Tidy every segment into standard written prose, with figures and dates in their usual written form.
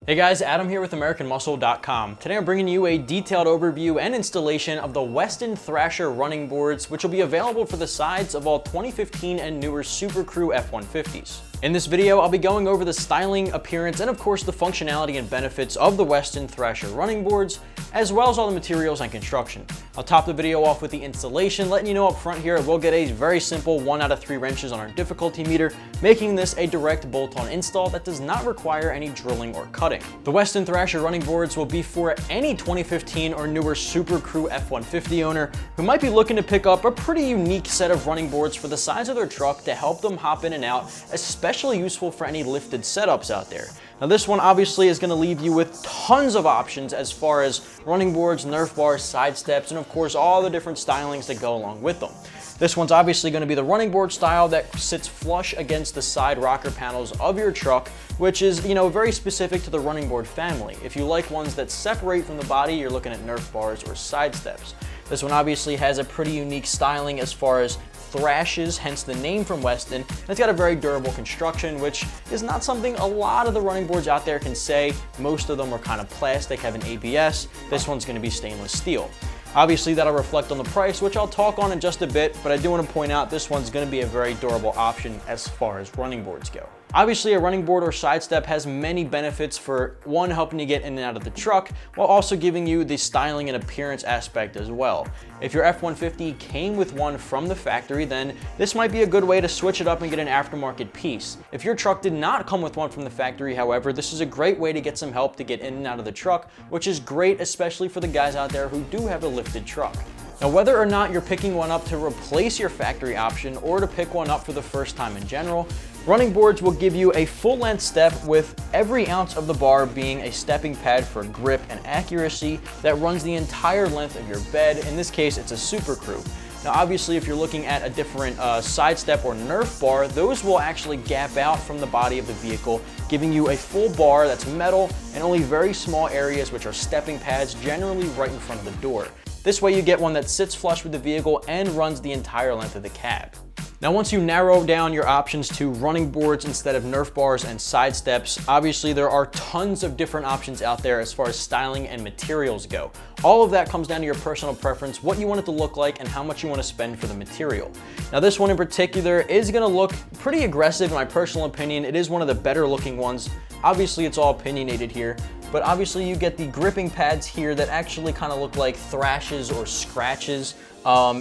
Hey guys, Adam here with AmericanMuscle.com. Today I'm bringing you a detailed overview and installation of the Westin Thrasher running boards, which will be available for the sides of all 2015 and newer Super Crew F150s. In this video, I'll be going over the styling, appearance, and of course the functionality and benefits of the Westin Thrasher running boards, as well as all the materials and construction. I'll top the video off with the installation, letting you know up front here we'll get a very simple 1 out of 3 wrenches on our difficulty meter, making this a direct bolt-on install that does not require any drilling or cutting. The Westin Thrasher running boards will be for any 2015 or newer Super Crew F150 owner who might be looking to pick up a pretty unique set of running boards for the size of their truck to help them hop in and out, especially useful for any lifted setups out there. Now this one obviously is going to leave you with tons of options as far as running boards, Nerf bars, side steps, and of course all the different stylings that go along with them. This one's obviously going to be the running board style that sits flush against the side rocker panels of your truck, which is, very specific to the running board family. If you like ones that separate from the body, you're looking at Nerf bars or side steps. This one obviously has a pretty unique styling as far as thrashes, hence the name from Westin. And it's got a very durable construction, which is not something a lot of the running boards out there can say. Most of them are kind of plastic, have an ABS. This one's going to be stainless steel. Obviously that'll reflect on the price, which I'll talk on in just a bit, but I do want to point out this one's going to be a very durable option as far as running boards go. Obviously a running board or side step has many benefits for one, helping you get in and out of the truck, while also giving you the styling and appearance aspect as well. If your F-150 came with one from the factory, then this might be a good way to switch it up and get an aftermarket piece. If your truck did not come with one from the factory, however, this is a great way to get some help to get in and out of the truck, which is great especially for the guys out there who do have a lifted truck. Now, whether or not you're picking one up to replace your factory option or to pick one up for the first time in general, running boards will give you a full-length step with every ounce of the bar being a stepping pad for grip and accuracy that runs the entire length of your bed. In this case, it's a Super Crew. Now, obviously, if you're looking at a different side step or Nerf bar, those will actually gap out from the body of the vehicle, giving you a full bar that's metal and only very small areas, which are stepping pads, generally right in front of the door. This way you get one that sits flush with the vehicle and runs the entire length of the cab. Now, once you narrow down your options to running boards instead of Nerf bars and side steps, obviously there are tons of different options out there as far as styling and materials go. All of that comes down to your personal preference, what you want it to look like, and how much you want to spend for the material. Now, this one in particular is going to look pretty aggressive in my personal opinion. It is one of the better looking ones. Obviously, it's all opinionated here, but obviously you get the gripping pads here that actually kind of look like thrashes or scratches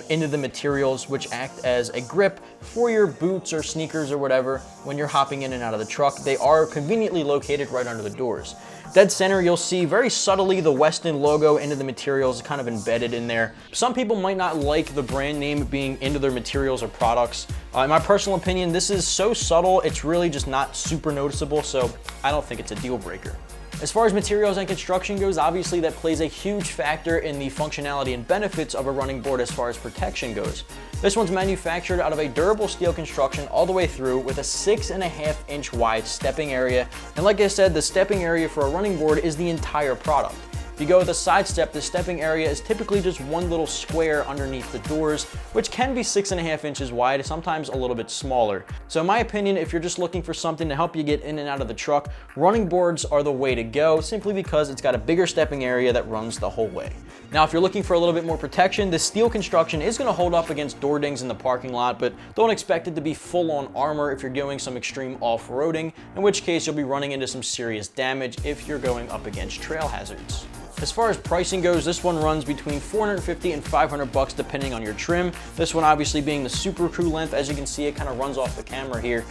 into the materials, which act as a grip for your boots or sneakers or whatever when you're hopping in and out of the truck. They are conveniently located right under the doors. Dead center, you'll see very subtly the Westin logo into the materials kind of embedded in there. Some people might not like the brand name being into their materials or products. In my personal opinion, this is so subtle, it's really just not super noticeable, so I don't think it's a deal breaker. As far as materials and construction goes, obviously that plays a huge factor in the functionality and benefits of a running board as far as protection goes. This one's manufactured out of a durable steel construction all the way through with a 6.5-inch wide stepping area. And like I said, the stepping area for a running board is the entire product. If you go with a side step, the stepping area is typically just one little square underneath the doors, which can be 6.5 inches wide, sometimes a little bit smaller. So in my opinion, if you're just looking for something to help you get in and out of the truck, running boards are the way to go, simply because it's got a bigger stepping area that runs the whole way. Now, if you're looking for a little bit more protection, the steel construction is going to hold up against door dings in the parking lot, but don't expect it to be full-on armor if you're doing some extreme off-roading, in which case you'll be running into some serious damage if you're going up against trail hazards. As far as pricing goes, this one runs between $450 and $500 depending on your trim. This one obviously being the Super Crew length. As you can see, it kind of runs off the camera here.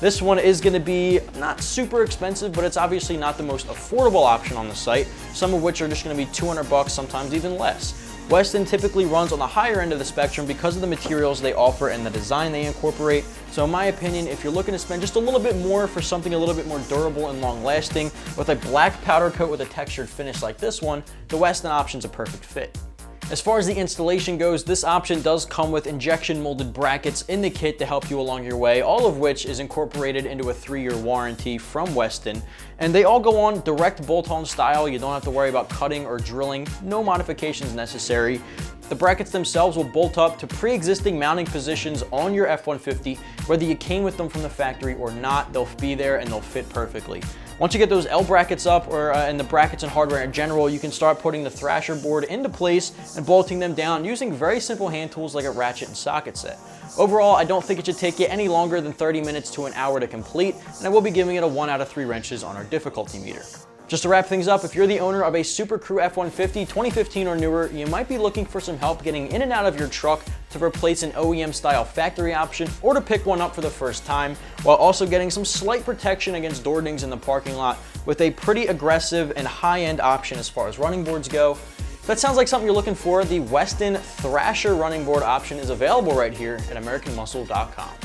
This one is going to be not super expensive, but it's obviously not the most affordable option on the site, some of which are just going to be $200, sometimes even less. Westin typically runs on the higher end of the spectrum because of the materials they offer and the design they incorporate. So in my opinion, if you're looking to spend just a little bit more for something a little bit more durable and long lasting with a black powder coat with a textured finish like this one, the Westin option's a perfect fit. As far as the installation goes, this option does come with injection molded brackets in the kit to help you along your way, all of which is incorporated into a 3-year warranty from Westin. And they all go on direct bolt-on style. You don't have to worry about cutting or drilling, no modifications necessary. The brackets themselves will bolt up to pre-existing mounting positions on your F-150. Whether you came with them from the factory or not, they'll be there and they'll fit perfectly. Once you get those L brackets up, and the brackets and hardware in general, you can start putting the Thrasher board into place and bolting them down using very simple hand tools like a ratchet and socket set. Overall, I don't think it should take you any longer than 30 minutes to an hour to complete, and I will be giving it a 1 out of 3 wrenches on our difficulty meter. Just to wrap things up, if you're the owner of a Super Crew F150 2015 or newer, you might be looking for some help getting in and out of your truck to replace an OEM style factory option or to pick one up for the first time, while also getting some slight protection against door dings in the parking lot with a pretty aggressive and high-end option as far as running boards go. If that sounds like something you're looking for, the Westin Thrasher running board option is available right here at AmericanMuscle.com.